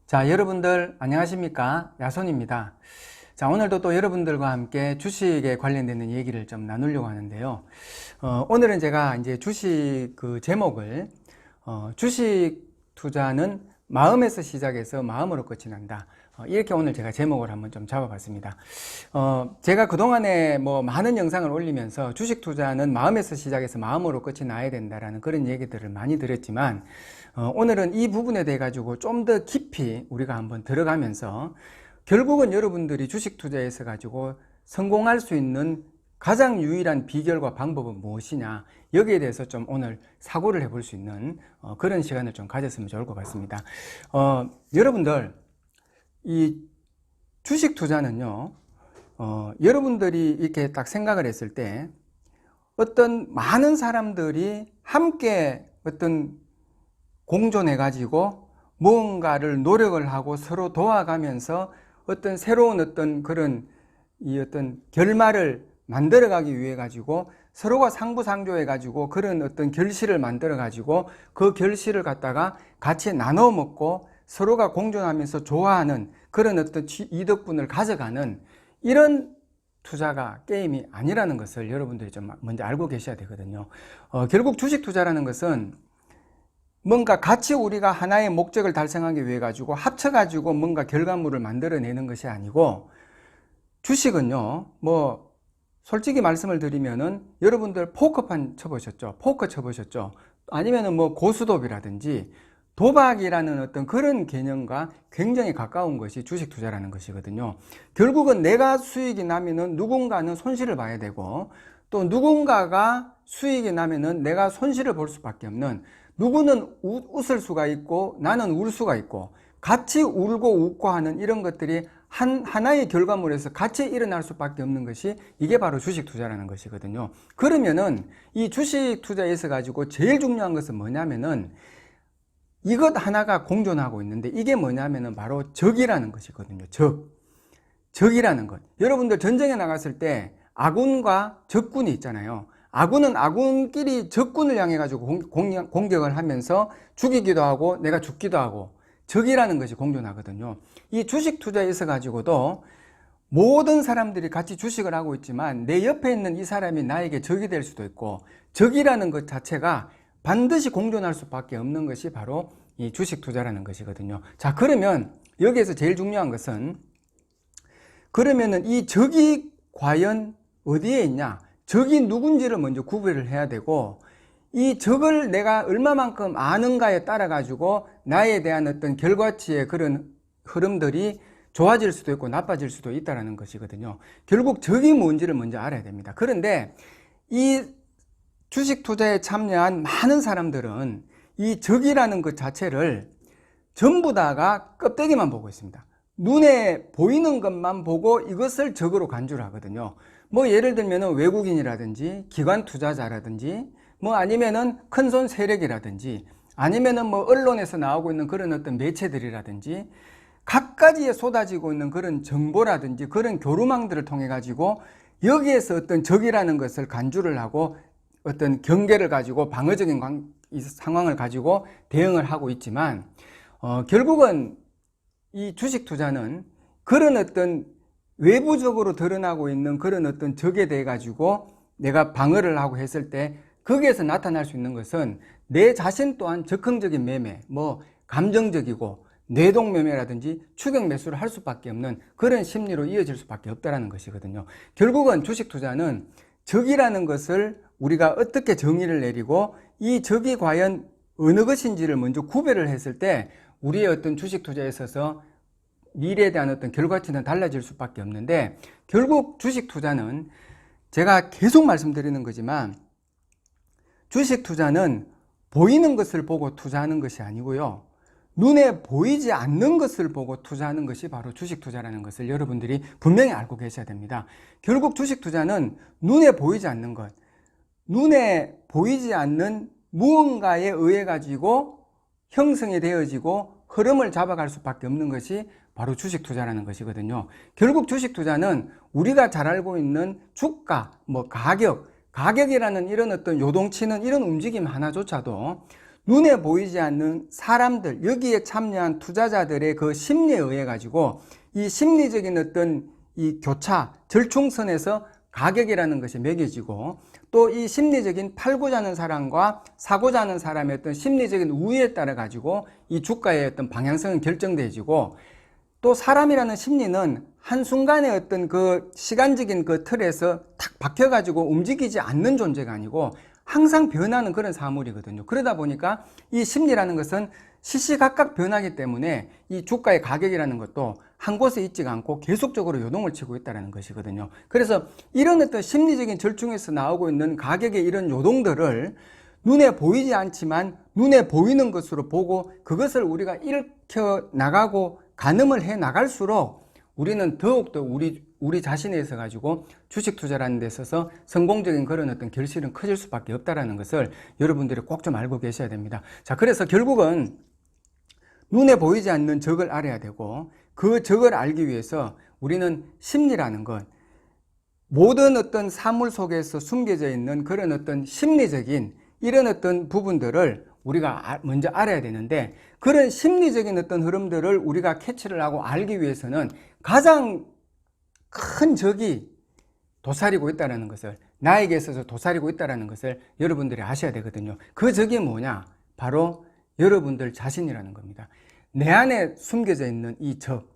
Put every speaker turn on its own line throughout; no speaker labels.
자, 여러분들 안녕하십니까? 야손입니다. 자, 오늘도 또 여러분들과 함께 주식에 관련되는 얘기를 좀 나누려고 하는데요. 오늘은 제가 이제 주식 제목을 주식 투자는 마음에서 시작해서 마음으로 끝이 난다. 이렇게 오늘 제가 제목을 한번 좀 잡아봤습니다. 제가 그동안에 많은 영상을 올리면서 주식 투자는 마음에서 시작해서 마음으로 끝이 나야 된다라는 그런 얘기들을 많이 드렸지만, 오늘은 이 부분에 대해 가지고 좀 더 깊이 우리가 한번 들어가면서 결국은 여러분들이 주식 투자에서 가지고 성공할 수 있는 가장 유일한 비결과 방법은 무엇이냐, 여기에 대해서 좀 오늘 사고를 해볼 수 있는 그런 시간을 좀 가졌으면 좋을 것 같습니다. 여러분들, 이 주식 투자는요, 여러분들이 이렇게 딱 생각을 했을 때 어떤 많은 사람들이 함께 어떤 공존해 가지고 무언가를 노력을 하고 서로 도와가면서 어떤 새로운 어떤 그런 어떤 결말을 만들어 가기 위해 가지고 서로가 상부상조해 가지고 그런 어떤 결실을 만들어 가지고 그 결실을 갖다가 같이 나눠 먹고 서로가 공존하면서 좋아하는 그런 어떤 이득분을 가져가는 이런 투자가 게임이 아니라는 것을 여러분들이 좀 먼저 알고 계셔야 되거든요. 결국 주식 투자라는 것은 뭔가 같이 우리가 하나의 목적을 달성하기 위해 가지고 합쳐 가지고 뭔가 결과물을 만들어내는 것이 아니고, 주식은요, 솔직히 말씀을 드리면은 여러분들 포커판 쳐보셨죠? 포커 쳐보셨죠? 아니면은 고스톱이라든지 도박이라는 어떤 그런 개념과 굉장히 가까운 것이 주식 투자라는 것이거든요. 결국은 내가 수익이 나면은 누군가는 손실을 봐야 되고, 또 누군가가 수익이 나면은 내가 손실을 볼 수밖에 없는, 누구는 웃을 수가 있고 나는 울 수가 있고 같이 울고 웃고 하는 이런 것들이 하나의 결과물에서 같이 일어날 수밖에 없는 것이 이게 바로 주식 투자라는 것이거든요. 그러면은 이 주식 투자에 있어 가지고 제일 중요한 것은 뭐냐면은 이것 하나가 공존하고 있는데, 이게 뭐냐면은 바로 적이라는 것이거든요. 적이라는 것. 여러분들 전쟁에 나갔을 때 아군과 적군이 있잖아요. 아군은 아군끼리 적군을 향해 가지고 공격을 하면서 죽이기도 하고 내가 죽기도 하고, 적이라는 것이 공존하거든요. 이 주식 투자에 있어 가지고도 모든 사람들이 같이 주식을 하고 있지만 내 옆에 있는 이 사람이 나에게 적이 될 수도 있고, 적이라는 것 자체가 반드시 공존할 수밖에 없는 것이 바로 이 주식 투자라는 것이거든요. 자, 그러면 여기에서 제일 중요한 것은, 그러면은 이 적이 과연 어디에 있냐, 적이 누군지를 먼저 구별을 해야 되고, 이 적을 내가 얼마만큼 아는가에 따라 가지고 나에 대한 어떤 결과치의 그런 흐름들이 좋아질 수도 있고 나빠질 수도 있다는 것이거든요. 결국 적이 뭔지를 먼저 알아야 됩니다. 그런데 이 주식 투자에 참여한 많은 사람들은 이 적이라는 것 자체를 전부 다가 껍데기만 보고 있습니다. 눈에 보이는 것만 보고 이것을 적으로 간주를 하거든요. 예를 들면 외국인이라든지 기관 투자자라든지 아니면은 큰손 세력이라든지 아니면은 언론에서 나오고 있는 그런 어떤 매체들이라든지 각가지에 쏟아지고 있는 그런 정보라든지 그런 교류망들을 통해 가지고 여기에서 어떤 적이라는 것을 간주를 하고 어떤 경계를 가지고 방어적인 상황을 가지고 대응을 하고 있지만, 결국은 이 주식 투자는 그런 어떤 외부적으로 드러나고 있는 그런 어떤 적에 대해 가지고 내가 방어를 하고 했을 때 거기에서 나타날 수 있는 것은 내 자신 또한 적극적인 매매, 감정적이고 뇌동 매매라든지 추격 매수를 할 수밖에 없는 그런 심리로 이어질 수밖에 없다는 것이거든요. 결국은 주식 투자는 적이라는 것을 우리가 어떻게 정의를 내리고 이 적이 과연 어느 것인지를 먼저 구별을 했을 때 우리의 어떤 주식 투자에 있어서 미래에 대한 어떤 결과치는 달라질 수밖에 없는데, 결국 주식 투자는 제가 계속 말씀드리는 거지만 주식 투자는 보이는 것을 보고 투자하는 것이 아니고요, 눈에 보이지 않는 것을 보고 투자하는 것이 바로 주식 투자라는 것을 여러분들이 분명히 알고 계셔야 됩니다. 결국 주식 투자는 눈에 보이지 않는 것, 눈에 보이지 않는 무언가에 의해 가지고 형성이 되어지고 흐름을 잡아갈 수밖에 없는 것이 바로 주식 투자라는 것이거든요. 결국 주식 투자는 우리가 잘 알고 있는 주가, 가격이라는 이런 어떤 요동치는 이런 움직임 하나조차도 눈에 보이지 않는 사람들, 여기에 참여한 투자자들의 그 심리에 의해 가지고 이 심리적인 어떤 이 교차, 절충선에서 가격이라는 것이 매겨지고, 또 이 심리적인 팔고자 하는 사람과 사고자 하는 사람의 어떤 심리적인 우위에 따라 가지고 이 주가의 어떤 방향성은 결정되어지고, 또 사람이라는 심리는 한순간의 어떤 그 시간적인 그 틀에서 탁 박혀가지고 움직이지 않는 존재가 아니고 항상 변하는 그런 사물이거든요. 그러다 보니까 이 심리라는 것은 시시각각 변하기 때문에 이 주가의 가격이라는 것도 한 곳에 있지가 않고 계속적으로 요동을 치고 있다는 것이거든요. 그래서 이런 어떤 심리적인 절충에서 나오고 있는 가격의 이런 요동들을 눈에 보이지 않지만 눈에 보이는 것으로 보고 그것을 우리가 일으켜 나가고 가늠을 해 나갈수록 우리는 더욱더 우리 자신에 있어 가지고 주식 투자라는 데 있어서 성공적인 그런 어떤 결실은 커질 수밖에 없다라는 것을 여러분들이 꼭 좀 알고 계셔야 됩니다. 자, 그래서 결국은 눈에 보이지 않는 적을 알아야 되고, 그 적을 알기 위해서 우리는 심리라는 것, 모든 어떤 사물 속에서 숨겨져 있는 그런 어떤 심리적인 이런 어떤 부분들을 우리가 먼저 알아야 되는데, 그런 심리적인 어떤 흐름들을 우리가 캐치를 하고 알기 위해서는 가장 큰 적이 도사리고 있다는 것을, 나에게 있어서 도사리고 있다는 것을 여러분들이 아셔야 되거든요. 그 적이 뭐냐? 바로 여러분들 자신이라는 겁니다. 내 안에 숨겨져 있는 이 적,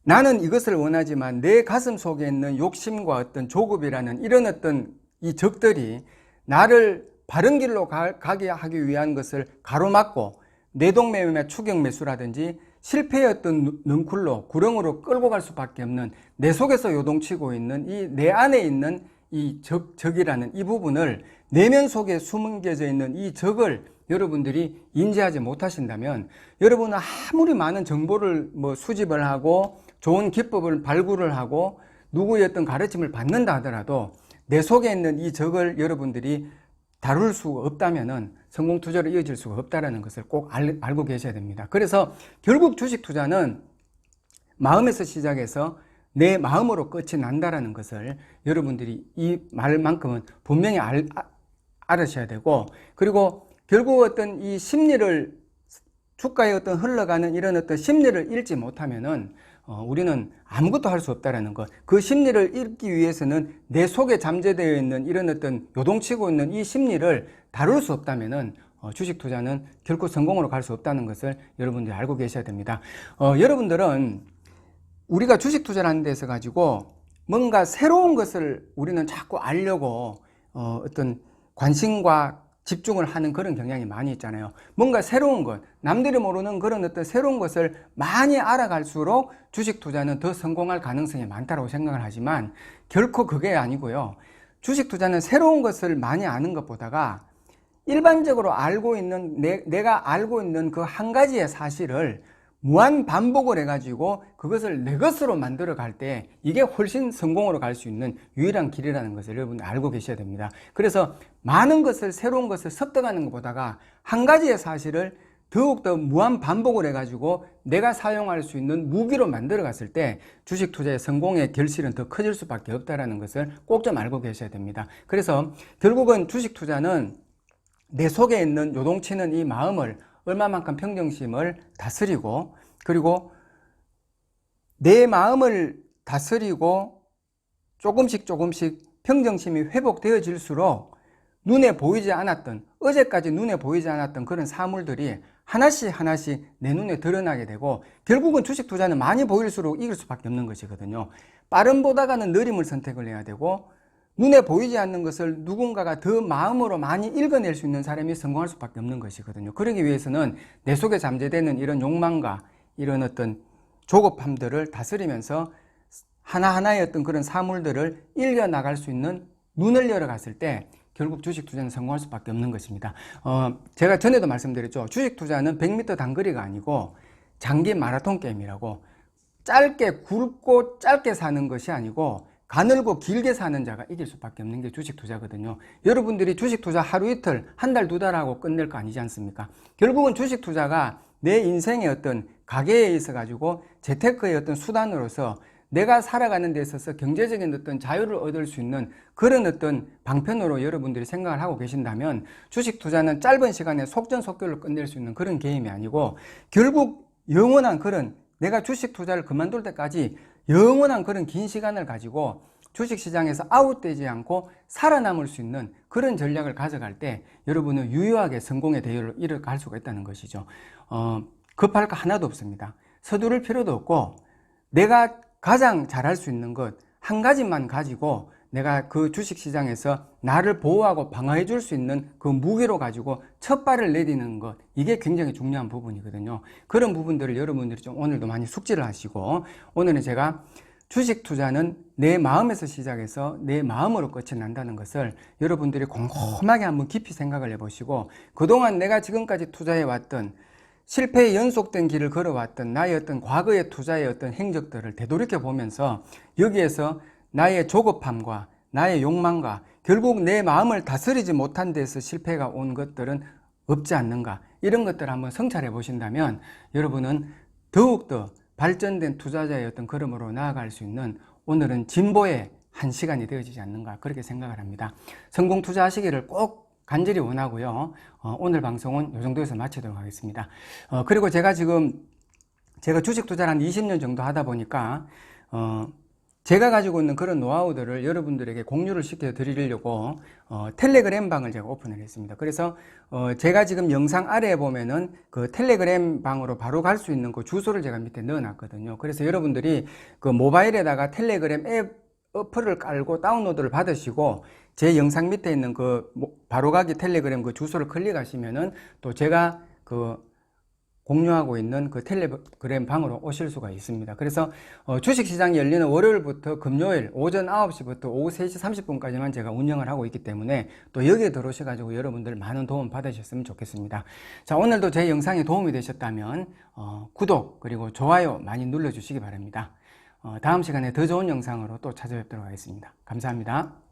나는 이것을 원하지만 내 가슴 속에 있는 욕심과 어떤 조급이라는 이런 어떤 이 적들이 나를 바른 길로 가게 하기 위한 것을 가로막고 뇌동매매나 추격매수라든지 실패의 어떤 넝쿨로 구렁으로 끌고 갈 수밖에 없는, 내 속에서 요동치고 있는 이 내 안에 있는 이 적이라는 이 부분을, 내면 속에 숨겨져 있는 이 적을 여러분들이 인지하지 못하신다면, 여러분은 아무리 많은 정보를 수집을 하고 좋은 기법을 발굴을 하고 누구의 어떤 가르침을 받는다 하더라도 내 속에 있는 이 적을 여러분들이 다룰 수가 없다면은 성공 투자로 이어질 수가 없다는 것을 꼭 알고 계셔야 됩니다. 그래서 결국 주식 투자는 마음에서 시작해서 내 마음으로 끝이 난다라는 것을 여러분들이 이 말만큼은 분명히 알으셔야 되고, 그리고 결국 어떤 이 심리를, 주가에 어떤 흘러가는 이런 어떤 심리를 읽지 못하면은 우리는 아무것도 할 수 없다라는 것. 그 심리를 읽기 위해서는 내 속에 잠재되어 있는 이런 어떤 요동치고 있는 이 심리를 다룰 수 없다면은 주식 투자는 결코 성공으로 갈 수 없다는 것을 여러분들이 알고 계셔야 됩니다. 여러분들은 우리가 주식 투자라는 데서 가지고 뭔가 새로운 것을 우리는 자꾸 알려고 어떤 관심과 집중을 하는 그런 경향이 많이 있잖아요. 뭔가 새로운 것, 남들이 모르는 그런 어떤 새로운 것을 많이 알아갈수록 주식 투자는 더 성공할 가능성이 많다고 생각을 하지만 결코 그게 아니고요. 주식 투자는 새로운 것을 많이 아는 것보다가 일반적으로 알고 있는 내가 알고 있는 그 한 가지의 사실을 무한 반복을 해가지고 그것을 내 것으로 만들어 갈 때 이게 훨씬 성공으로 갈 수 있는 유일한 길이라는 것을 여러분 알고 계셔야 됩니다. 그래서 많은 것을, 새로운 것을 습득하는 것보다가 한 가지의 사실을 더욱더 무한 반복을 해가지고 내가 사용할 수 있는 무기로 만들어 갔을 때 주식 투자의 성공의 결실은 더 커질 수밖에 없다는 것을 꼭 좀 알고 계셔야 됩니다. 그래서 결국은 주식 투자는 내 속에 있는 요동치는 이 마음을 얼마만큼 평정심을 다스리고, 그리고 내 마음을 다스리고 조금씩 평정심이 회복되어질수록 눈에 보이지 않았던, 어제까지 눈에 보이지 않았던 그런 사물들이 하나씩 내 눈에 드러나게 되고, 결국은 주식 투자는 많이 보일수록 이길 수밖에 없는 것이거든요. 빠름보다가는 느림을 선택을 해야 되고, 눈에 보이지 않는 것을 누군가가 더 마음으로 많이 읽어낼 수 있는 사람이 성공할 수밖에 없는 것이거든요. 그러기 위해서는 내 속에 잠재되는 이런 욕망과 이런 어떤 조급함들을 다스리면서 하나하나의 어떤 그런 사물들을 읽어나갈 수 있는 눈을 열어갔을 때 결국 주식 투자는 성공할 수밖에 없는 것입니다. 제가 전에도 말씀드렸죠. 주식 투자는 100m 단거리가 아니고 장기 마라톤 게임이라고, 짧게 굵고 짧게 사는 것이 아니고 가늘고 길게 사는 자가 이길 수밖에 없는 게 주식 투자거든요. 여러분들이 주식 투자 하루 이틀, 한 달, 두 달 하고 끝낼 거 아니지 않습니까? 결국은 주식 투자가 내 인생의 어떤 가계에 있어 가지고 재테크의 어떤 수단으로서 내가 살아가는 데 있어서 경제적인 어떤 자유를 얻을 수 있는 그런 어떤 방편으로 여러분들이 생각을 하고 계신다면 주식 투자는 짧은 시간에 속전속결로 끝낼 수 있는 그런 게임이 아니고 결국 영원한 그런 내가 주식 투자를 그만둘 때까지 영원한 그런 긴 시간을 가지고 주식시장에서 아웃되지 않고 살아남을 수 있는 그런 전략을 가져갈 때 여러분은 유효하게 성공의 대열로 이어갈 수가 있다는 것이죠. 급할 거 하나도 없습니다. 서두를 필요도 없고 내가 가장 잘할 수 있는 것 한 가지만 가지고 내가 그 주식시장에서 나를 보호하고 방어해 줄 수 있는 그 무기로 가지고 첫 발을 내디는 것, 이게 굉장히 중요한 부분이거든요. 그런 부분들을 여러분들이 좀 오늘도 많이 숙지를 하시고, 오늘은 제가 주식 투자는 내 마음에서 시작해서 내 마음으로 끝이 난다는 것을 여러분들이 곰곰하게 한번 깊이 생각을 해보시고, 그동안 내가 지금까지 투자해 왔던 실패의 연속된 길을 걸어왔던 나의 어떤 과거의 투자의 어떤 행적들을 되돌이켜 보면서 여기에서 나의 조급함과 나의 욕망과 결국 내 마음을 다스리지 못한 데서 실패가 온 것들은 없지 않는가, 이런 것들을 한번 성찰해 보신다면 여러분은 더욱더 발전된 투자자의 어떤 걸음으로 나아갈 수 있는 오늘은 진보의 한 시간이 되어지지 않는가, 그렇게 생각을 합니다. 성공 투자하시기를 꼭 간절히 원하고요. 오늘 방송은 이 정도에서 마치도록 하겠습니다. 그리고 제가 주식 투자를 한 20년 정도 하다 보니까 제가 가지고 있는 그런 노하우들을 여러분들에게 공유를 시켜 드리려고 텔레그램 방을 제가 오픈을 했습니다. 그래서 제가 지금 영상 아래에 보면은 그 텔레그램 방으로 바로 갈 수 있는 그 주소를 제가 밑에 넣어 놨거든요. 그래서 여러분들이 그 모바일에다가 텔레그램 앱 어플을 깔고 다운로드를 받으시고 제 영상 밑에 있는 그 바로가기 텔레그램 그 주소를 클릭하시면은 또 제가 그 공유하고 있는 그 텔레그램 방으로 오실 수가 있습니다. 그래서 주식시장이 열리는 월요일부터 금요일 오전 9시부터 오후 3시 30분까지만 제가 운영을 하고 있기 때문에 또 여기에 들어오셔가지고 여러분들 많은 도움 받으셨으면 좋겠습니다. 자, 오늘도 제 영상이 도움이 되셨다면 구독 그리고 좋아요 많이 눌러주시기 바랍니다. 다음 시간에 더 좋은 영상으로 또 찾아뵙도록 하겠습니다. 감사합니다.